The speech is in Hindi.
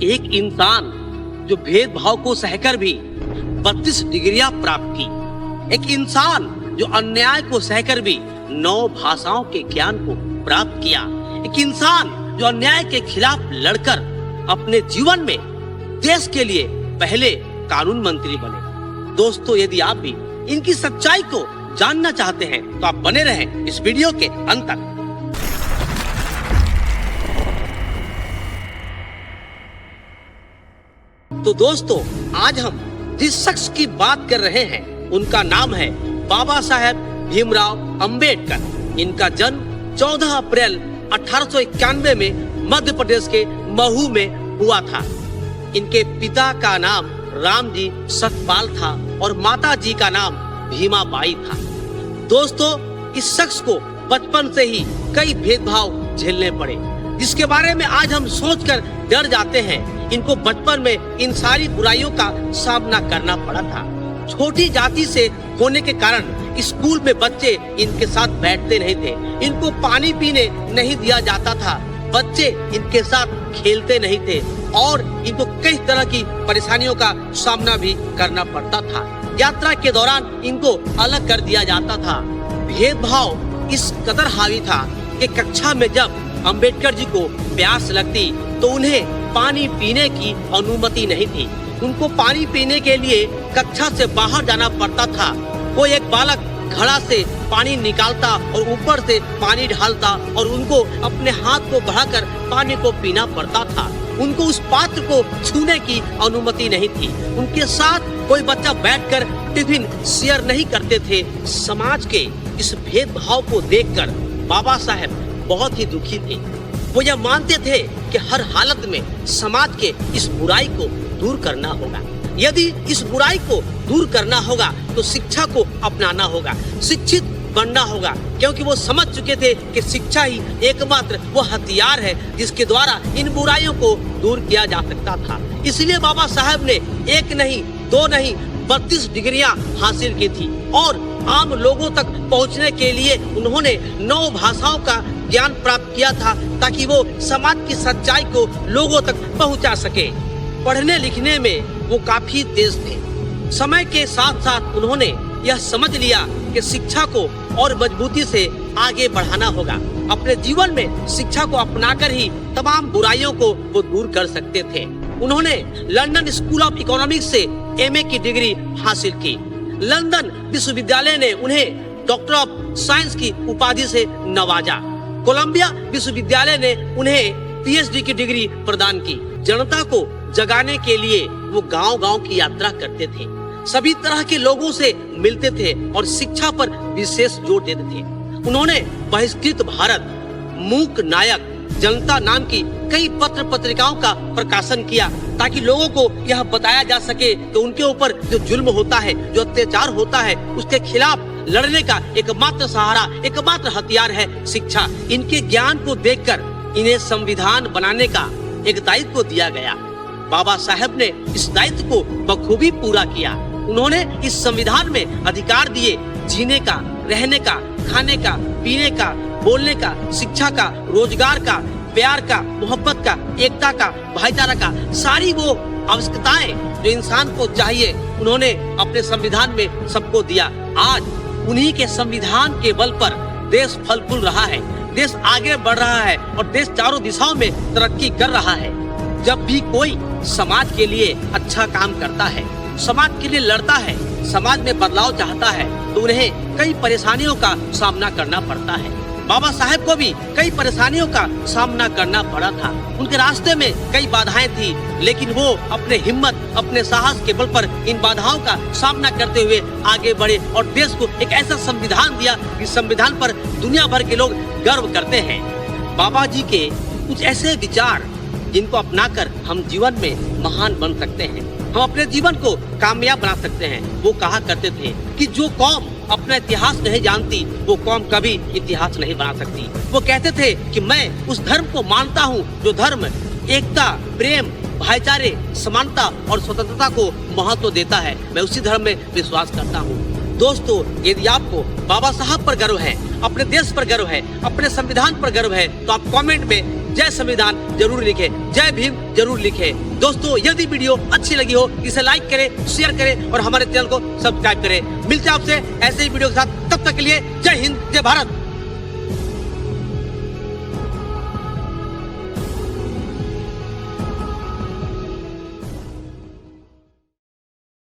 एक इंसान जो भेदभाव को सहकर भी 32 डिग्रियां प्राप्त की, एक इंसान जो अन्याय को सहकर भी 9 भाषाओं के ज्ञान को प्राप्त किया, एक इंसान जो अन्याय के खिलाफ लड़कर अपने जीवन में देश के लिए पहले कानून मंत्री बने। दोस्तों, यदि आप भी इनकी सच्चाई को जानना चाहते हैं तो आप बने रहें इस वीडियो के अंत तक। तो दोस्तों, आज हम जिस शख्स की बात कर रहे हैं उनका नाम है बाबा साहेब भीमराव अंबेडकर। इनका जन्म 14 अप्रैल 1891 में मध्य प्रदेश के महू में हुआ था। इनके पिता का नाम रामजी सतपाल था और माता जी का नाम भीमाबाई था। दोस्तों, इस शख्स को बचपन से ही कई भेदभाव झेलने पड़े, जिसके बारे में आज हम सोचकर डर जाते हैं। इनको बचपन में इन सारी बुराइयों का सामना करना पड़ा था। छोटी जाति से होने के कारण स्कूल में बच्चे इनके साथ बैठते नहीं थे, इनको पानी पीने नहीं दिया जाता था, बच्चे इनके साथ खेलते नहीं थे और इनको कई तरह की परेशानियों का सामना भी करना पड़ता था। यात्रा के दौरान इनको अलग कर दिया जाता था। भेदभाव इस कदर हावी था कि कक्षा में जब अंबेडकर जी को प्यास लगती तो उन्हें पानी पीने की अनुमति नहीं थी। उनको पानी पीने के लिए कक्षा से बाहर जाना पड़ता था। कोई एक बालक घड़ा से पानी निकालता और ऊपर से पानी ढालता और उनको अपने हाथ को बढ़ाकर पानी को पीना पड़ता था। उनको उस पात्र को छूने की अनुमति नहीं थी। उनके साथ कोई बच्चा बैठकर टिफिन शेयर नहीं करते थे। समाज के इस भेदभाव को देखकर बाबा साहेब बहुत ही दुखी थे। वो यह मानते थे कि हर हालत में समाज के इस बुराई को दूर करना होगा। यदि इस बुराई को दूर करना होगा तो शिक्षा को अपनाना होगा, शिक्षित बनना होगा, क्योंकि वो समझ चुके थे कि शिक्षा ही एकमात्र वो हथियार है जिसके द्वारा इन बुराइयों को दूर किया जा सकता था। इसलिए बाबा साहब ने एक नहीं, दो नहीं, 32 डिग्रियां हासिल की थी और आम लोगों तक पहुंचने के लिए उन्होंने 9 भाषाओं का ज्ञान प्राप्त किया था, ताकि वो समाज की सच्चाई को लोगों तक पहुंचा सके। पढ़ने लिखने में वो काफी तेज थे। समय के साथ साथ उन्होंने यह समझ लिया कि शिक्षा को और मजबूती से आगे बढ़ाना होगा। अपने जीवन में शिक्षा को अपनाकर ही तमाम बुराइयों को वो दूर कर सकते थे। उन्होंने लंदन स्कूल ऑफ इकोनॉमिक्स से एमए की डिग्री हासिल की। लंदन विश्वविद्यालय ने उन्हें डॉक्टर ऑफ साइंस की उपाधि से नवाजा। कोलंबिया विश्वविद्यालय ने उन्हें पीएचडी की डिग्री प्रदान की। जनता को जगाने के लिए वो गांव-गांव की यात्रा करते थे, सभी तरह के लोगों से मिलते थे और शिक्षा पर विशेष जोर देते थे। उन्होंने बहिष्कृत भारत, मूक नायक, जनता नाम की कई पत्र पत्रिकाओं का प्रकाशन किया, ताकि लोगों को यह बताया जा सके कि उनके ऊपर जो जुल्म होता है, जो अत्याचार होता है, उसके खिलाफ लड़ने का एकमात्र सहारा, एकमात्र हथियार है शिक्षा। इनके ज्ञान को देखकर इन्हें संविधान बनाने का एक दायित्व दिया गया। बाबा साहब ने इस दायित्व को बखूबी पूरा किया। उन्होंने इस संविधान में अधिकार दिए जीने का, रहने का, खाने का, पीने का, बोलने का, शिक्षा का, रोजगार का, प्यार का, मोहब्बत का, एकता का, भाईचारा का, सारी वो आवश्यकताएं जो इंसान को चाहिए उन्होंने अपने संविधान में सबको दिया। आज उन्हीं के संविधान के बल पर देश फल फूल रहा है, देश आगे बढ़ रहा है और देश चारों दिशाओं में तरक्की कर रहा है। जब भी कोई समाज के लिए अच्छा काम करता है, समाज के लिए लड़ता है, समाज में बदलाव चाहता है, तो उन्हें कई परेशानियों का सामना करना पड़ता है। बाबा साहेब को भी कई परेशानियों का सामना करना पड़ा था। उनके रास्ते में कई बाधाएं थी, लेकिन वो अपने हिम्मत, अपने साहस के बल पर इन बाधाओं का सामना करते हुए आगे बढ़े और देश को एक ऐसा संविधान दिया, इस संविधान पर दुनिया भर के लोग गर्व करते हैं। बाबा जी के कुछ ऐसे विचार जिनको अपनाकर हम जीवन में महान बन सकते हैं, हम अपने जीवन को कामयाब बना सकते हैं। वो कहा करते थे कि जो कौम अपना इतिहास नहीं जानती वो कौम कभी इतिहास नहीं बना सकती। वो कहते थे कि मैं उस धर्म को मानता हूँ जो धर्म एकता, प्रेम, भाईचारे, समानता और स्वतंत्रता को महत्व देता है। मैं उसी धर्म में विश्वास करता हूँ। दोस्तों, यदि आपको बाबा साहब पर गर्व है, अपने देश पर गर्व है, अपने संविधान पर गर्व है, तो आप कमेंट में जय संविधान जरूर लिखें, जय भीम जरूर लिखें। दोस्तों, यदि वीडियो अच्छी लगी हो इसे लाइक करें, शेयर करें और हमारे चैनल को सब्सक्राइब करें। मिलते हैं आपसे ऐसे ही वीडियो के साथ, तब तक के लिए जय हिंद, जय भारत।